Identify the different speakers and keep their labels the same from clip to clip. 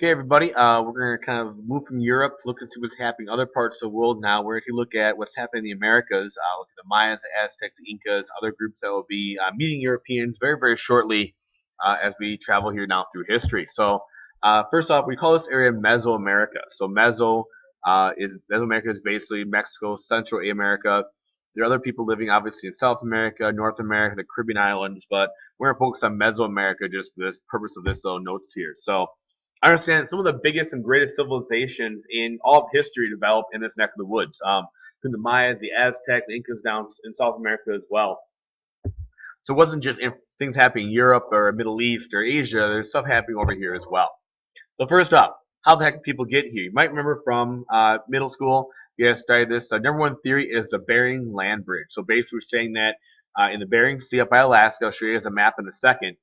Speaker 1: Okay, everybody, we're going to kind of move from Europe to look and see what's happening in other parts of the world now. We're going to look at what's happening in the Americas, look at the Mayas, the Aztecs, the Incas, other groups that will be meeting Europeans very, very shortly as we travel here now through history. So, first off, we call this area Mesoamerica. So, Mesoamerica is basically Mexico, Central America. There are other people living, obviously, in South America, North America, the Caribbean islands, but we're going to focus on Mesoamerica just for this purpose of this little notes here. So, I understand some of the biggest and greatest civilizations in all of history developed in this neck of the woods. From the Mayas, the Aztecs, the Incas down in South America as well. So it wasn't just things happening in Europe or Middle East or Asia. There's stuff happening over here as well. So first up, how the heck did people get here? You might remember from middle school, you guys studied this. Number one theory is the Bering Land Bridge. So basically we're saying that in the Bering Sea up by Alaska, I'll show you guys a map in a second,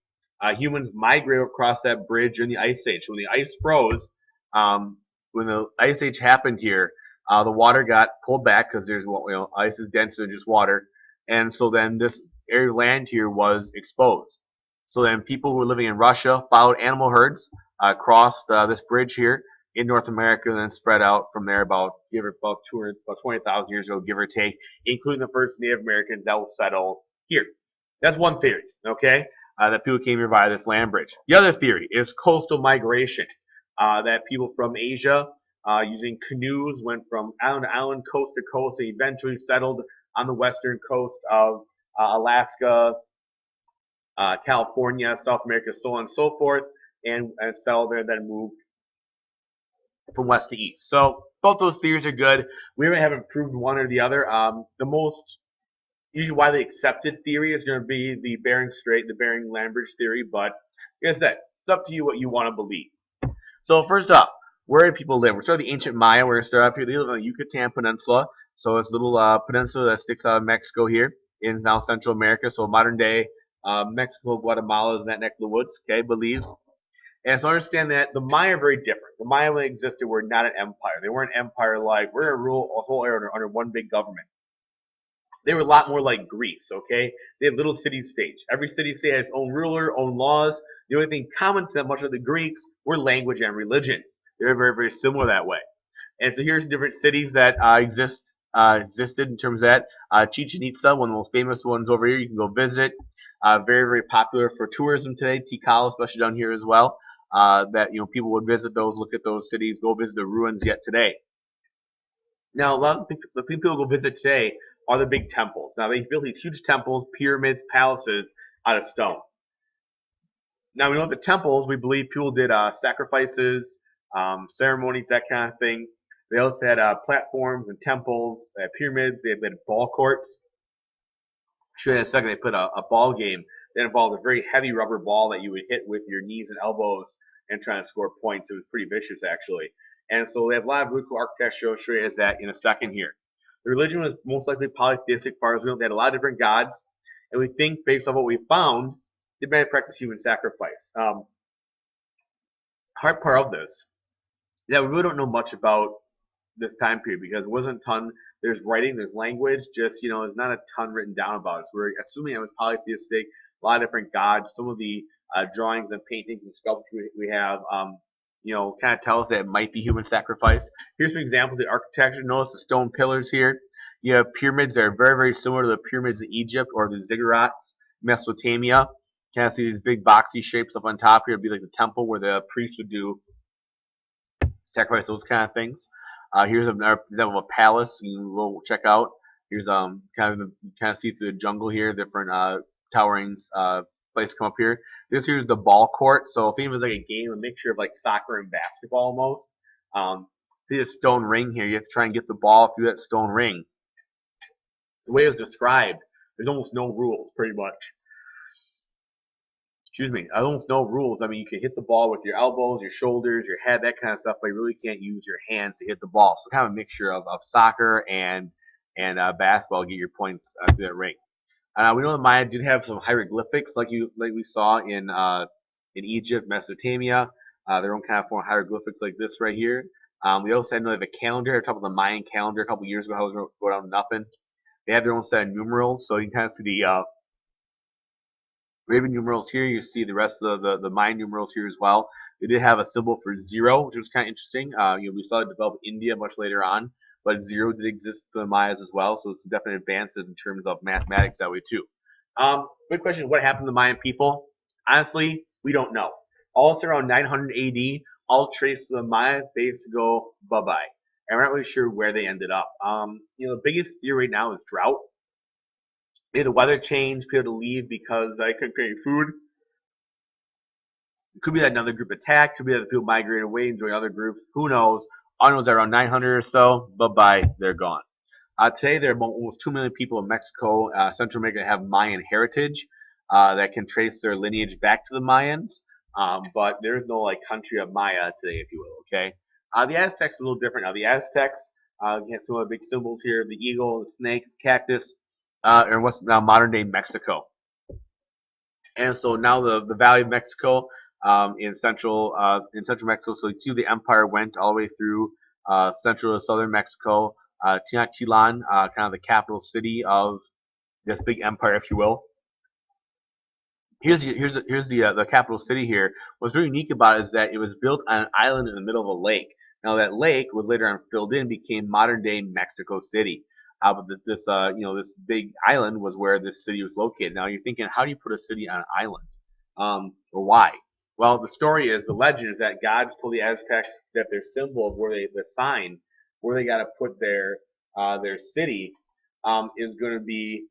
Speaker 1: humans migrated across that bridge during the Ice Age. When the ice froze, when the Ice Age happened here, the water got pulled back because there's ice is denser than just water, and so then this area of land here was exposed. So then people who were living in Russia followed animal herds, crossed this bridge here in North America, and then spread out from there about 20,000 years ago, give or take, including the first Native Americans that will settle here. That's one theory, okay? That people came here via this land bridge. The other theory is coastal migration. That people from Asia, using canoes, went from island to island, coast to coast, and eventually settled on the western coast of Alaska, California, South America, so on and so forth, and settled there, then moved from west to east. So both those theories are good. We haven't proved one or the other. The most usually widely accepted theory is going to be the Bering Strait, the Bering Land Bridge theory, but like I said, it's up to you what you want to believe. So first up, where do people live? We're starting with the ancient Maya. We're going to start up here. They live on the Yucatan Peninsula. So it's a little peninsula that sticks out of Mexico here in now Central America. So modern day Mexico, Guatemala is in that neck of the woods, okay, Belize. And so understand that the Maya are very different. The Maya, when they existed, were not an empire. They weren't an empire like, we're going to rule a whole area under one big government. They were a lot more like Greece, okay? They had little city-states. Every city-state had its own ruler, own laws. The only thing common to them, much like the Greeks, were language and religion. They were very, very similar that way. And so here's the different cities that existed in terms of that. Chichen Itza, one of the most famous ones over here. You can go visit. Very, very popular for tourism today. Tikal, especially down here as well. That people would visit those, look at those cities, go visit the ruins yet today. Now, a lot of the people go visit today are the big temples. Now, they built these huge temples, pyramids, palaces out of stone. Now, we know the temples, we believe people did sacrifices, ceremonies, that kind of thing. They also had platforms and temples, they had pyramids, they had ball courts. I'll show you in a second, they put a ball game that involved a very heavy rubber ball that you would hit with your knees and elbows and trying to score points. It was pretty vicious, actually. And so they have a lot of really cool architecture. I'll show you that in a second here. The religion was most likely polytheistic, as far as we know. They had a lot of different gods, and we think, based on what we found, they may have practiced human sacrifice. Hard part of this is that we really don't know much about this time period because it wasn't a ton. There's writing, there's language, just there's not a ton written down about it. So we're assuming it was polytheistic, a lot of different gods. Some of the drawings and paintings and sculptures we have, kind of tell us that it might be human sacrifice. Here's some examples of the architecture. Notice the stone pillars here. You have pyramids that are very, very similar to the pyramids in Egypt or the ziggurats, Mesopotamia. Kind of see these big boxy shapes up on top here. It'd be like the temple where the priests would do sacrifice, those kind of things. Here's another example of a palace you can go check out. Here's kind of see through the jungle here, different towering places come up here. This here is the ball court. So think of it as like a game, a mixture of like soccer and basketball almost. See the stone ring here. You have to try and get the ball through that stone ring. The way it was described, there's almost no rules, pretty much. Excuse me, almost no rules. I mean, you can hit the ball with your elbows, your shoulders, your head, that kind of stuff, but you really can't use your hands to hit the ball. So kind of a mixture of soccer and basketball to get your points through that ring. We know the Maya did have some hieroglyphics, like we saw in Egypt, Mesopotamia. Their own kind of form of hieroglyphics like this right here. We also had they have a calendar. I talked about the Mayan calendar a couple years ago. How it was going down to nothing. They have their own set of numerals, so you can kind of see Raven numerals here. You see the rest of the Mayan numerals here as well. They did have a symbol for 0, which was kind of interesting. We saw it develop in India much later on, but 0 did exist to the Mayas as well, so it's definitely advances in terms of mathematics that way too. Good question. What happened to the Mayan people? Honestly, we don't know. Also around 900 AD, all traces of the Maya basically go bye-bye. And we're not really sure where they ended up. The biggest theory right now is drought. Maybe the weather changed, people to leave because they couldn't create food. It could be that another group attacked. Could be that the people migrated away and joined other groups. Who knows? All I know is that around 900 or so, bye-bye, they're gone. Today, there are almost 2 million people in Mexico, Central America, that have Mayan heritage that can trace their lineage back to the Mayans. But there's no like country of Maya today, if you will. Okay. The Aztecs are a little different. Now, the Aztecs, you have some of the big symbols here: the eagle, the snake, cactus, and what's now modern day Mexico. And so now the Valley of Mexico in central Mexico. So you see the empire went all the way through central to southern Mexico. Tenochtitlan, kind of the capital city of this big empire, if you will. Here's the capital city here. What's really unique about it is that it was built on an island in the middle of a lake. Now that lake was later on filled in, became modern day Mexico City. But this big island was where this city was located. Now you're thinking, how do you put a city on an island, or why? Well, the story is, the legend is that gods told the Aztecs that their symbol of the sign where they got to put their city is going to be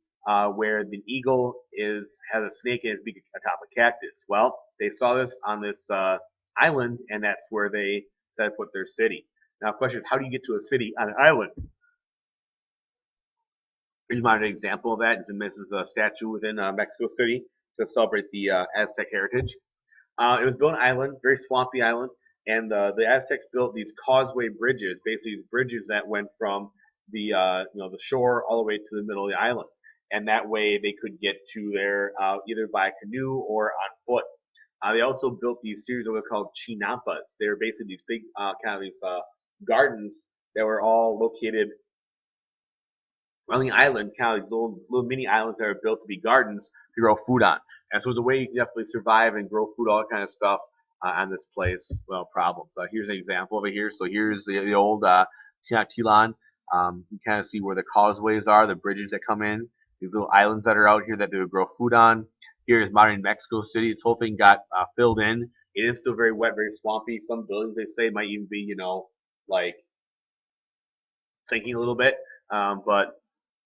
Speaker 1: where the eagle has a snake in its beak atop a cactus. Well, they saw this on this island, and that's where they said to put their city. Now, the question is, how do you get to a city on an island? Here's my example of that. This is a statue within Mexico City to celebrate the Aztec heritage. It was built on an island, very swampy island, and the Aztecs built these causeway bridges, basically bridges that went from the the shore all the way to the middle of the island, and that way they could get to there either by canoe or on foot. They also built these series of what are called chinampas. They were basically these big kind of these gardens that were all located on the island, kind of these little mini islands that are built to be gardens to grow food on. And so it's a way you can definitely survive and grow food, all that kind of stuff on this place without problems. Here's an example of it here. So here's the old Tenochtitlan. You kind of see where the causeways are, the bridges that come in, these little islands that are out here that they would grow food on. Here's modern Mexico City. This whole thing got filled in. It is still very wet, very swampy. Some buildings, they say, might even be, like sinking a little bit. But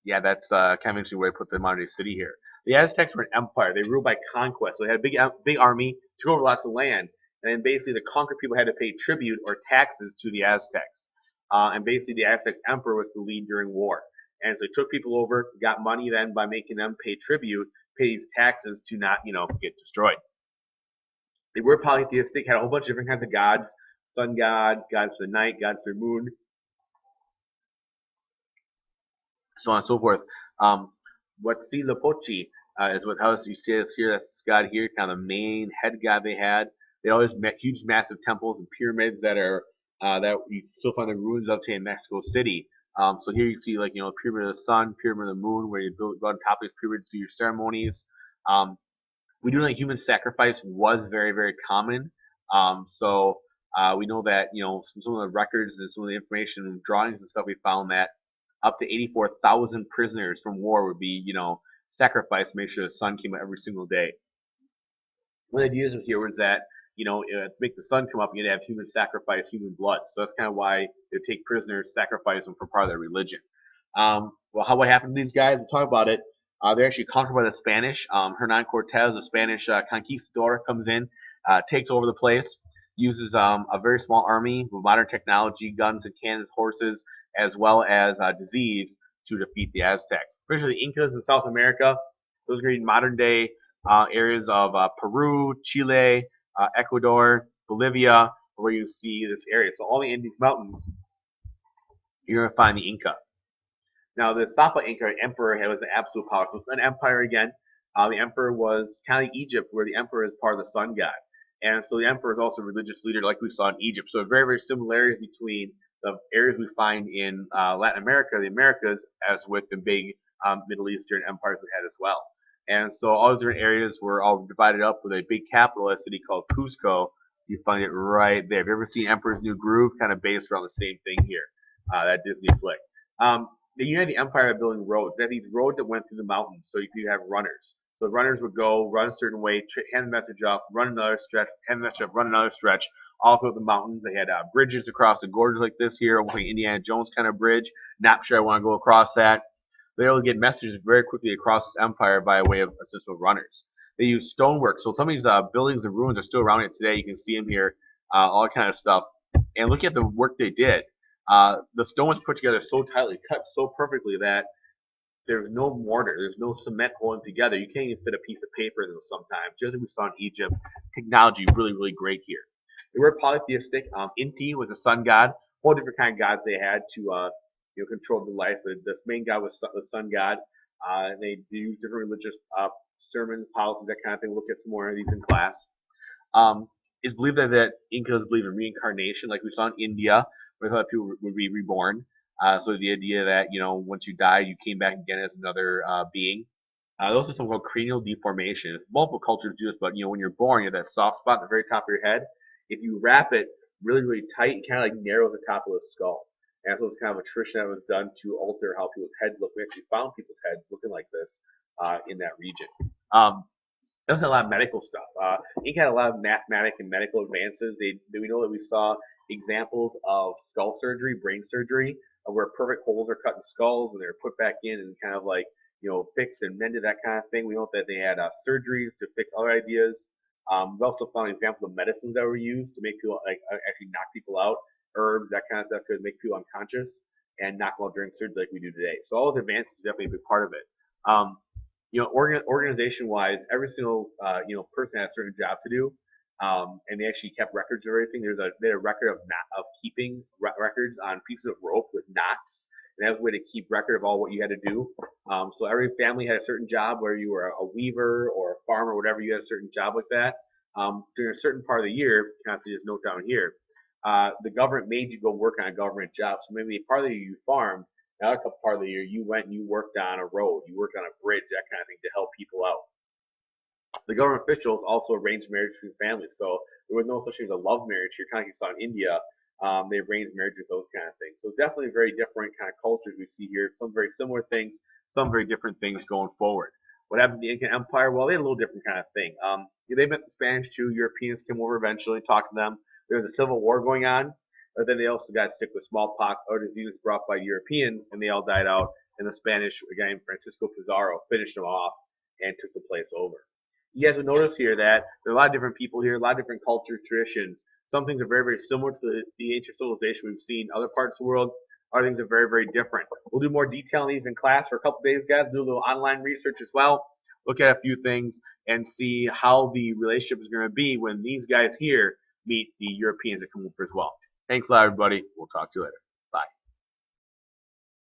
Speaker 1: yeah, that's kind of interesting way to put the modern day city here. The Aztecs were an empire. They ruled by conquest. So they had a big army, took over lots of land, and then basically the conquered people had to pay tribute or taxes to the Aztecs. And basically the Aztec emperor was the lead during war. And so they took people over, got money then by making them pay tribute, pay these taxes to not, get destroyed. They were polytheistic, had a whole bunch of different kinds of gods: sun gods, gods for the night, gods for the moon, so on and so forth. Huitzilopochtli is how you see this here. That's this god here, kind of the main head god they had. They always met huge, massive temples and pyramids that you still find the ruins of today in Mexico City. So here you see pyramid of the sun, pyramid of the moon, where you go on top of these pyramids, do your ceremonies. We do know that human sacrifice was very, very common. So we know that from some of the records and some of the information, drawings and stuff, we found that up to 84,000 prisoners from war would be, sacrificed to make sure the sun came out every single day. One of the ideas here was that, to make the sun come up, you had to have human sacrifice, human blood. So that's kind of why they take prisoners, sacrifice them for part of their religion. What happened to these guys? We'll talk about it. They're actually conquered by the Spanish. Hernan Cortez, the Spanish conquistador, comes in, takes over the place, uses a very small army with modern technology, guns and cannons, horses, as well as disease to defeat the Aztecs. Especially the Incas in South America, those are going to be modern day areas of Peru, Chile, Ecuador, Bolivia, where you see this area. So all the Andes Mountains, you're going to find the Inca. Now, the Sapa Inca emperor was an absolute power. So it's an empire again. The emperor was kind of Egypt, where the emperor is part of the sun god. And so the emperor is also a religious leader, like we saw in Egypt. So very, very similarities between the areas we find in Latin America, the Americas, as with the big Middle Eastern empires we had as well. And so all the different areas were all divided up with a big capital, a city called Cusco. You find it right there. Have you ever seen Emperor's New Groove? Kind of based around the same thing here, that Disney flick. They united the empire by building roads. They had these roads that went through the mountains, so you could have runners. So the runners would go, run a certain way, hand the message up, run another stretch, hand the message up, run another stretch, all through the mountains. They had bridges across the gorges like this here, almost like Indiana Jones kind of bridge. Not sure I want to go across that. They were able to get messages very quickly across this empire by way of assist with runners. They use stonework, so some of these buildings and ruins are still around it today. You can see them here, all that kind of stuff. And look at the work they did. The stone was put together so tightly, cut so perfectly that there's no mortar, there's no cement holding together. You can't even fit a piece of paper in them sometimes. Just like we saw in Egypt, technology really, really great here. They were polytheistic. Inti was a sun god. Whole different kind of gods they had to control the life. This main god was the sun god. And they used different religious sermons, policies, that kind of thing. We'll look at some more of these in class. It's believed that Incas believe in reincarnation, like we saw in India, where they thought people would be reborn. So the idea that once you die, you came back again as another being. Those are something called cranial deformation. Multiple cultures do this, but when you're born, you have that soft spot at the very top of your head. If you wrap it really, really tight, it kind of like narrows the top of the skull. And so it's kind of a tradition that was done to alter how people's heads look. We actually found people's heads looking like this in that region. There's a lot of medical stuff. Inca had a lot of mathematic and medical advances. We know that we saw examples of skull surgery, brain surgery, where perfect holes are cut in skulls and they're put back in and kind of like fixed and mended, that kind of thing. We know that they had surgeries to fix other ideas. We also found examples of medicines that were used to make people actually knock people out. Herbs, that kind of stuff could make people unconscious and knock them out during surgery like we do today. So all those advances is definitely a big part of it. Organization-wise, every single person had a certain job to do, and they actually kept records of everything. They had a record of keeping records on pieces of rope with knots, and that was a way to keep record of all what you had to do. So every family had a certain job, where you were a weaver or a farmer, or whatever. You had a certain job like that. During a certain part of the year, kind of see this note down here, the government made you go work on a government job. So maybe part of the year you farmed. Now, a couple part of the year, you went and you worked on a road, you worked on a bridge, that kind of thing, to help people out. The government officials also arranged marriage between families. So there was no such thing as a love marriage here, kind of like you saw in India. They arranged marriages, those kind of things. So definitely very different kind of cultures we see here. Some very similar things, some very different things going forward. What happened to the Inca Empire? Well, they had a little different kind of thing. They met the Spanish too. Europeans came over eventually, talked to them. There was a civil war going on. But then they also got sick with smallpox or diseases brought by Europeans, and they all died out. And the Spanish, a guy named Francisco Pizarro, finished them off and took the place over. You guys would notice here that there are a lot of different people here, a lot of different cultures, traditions. Some things are very, very similar to the ancient civilization we've seen in other parts of the world. Other things are very, very different. We'll do more detail on these in class for a couple days, guys. Do a little online research as well. Look at a few things and see how the relationship is going to be when these guys here meet the Europeans that come over as well. Thanks a lot, everybody. We'll talk to you later.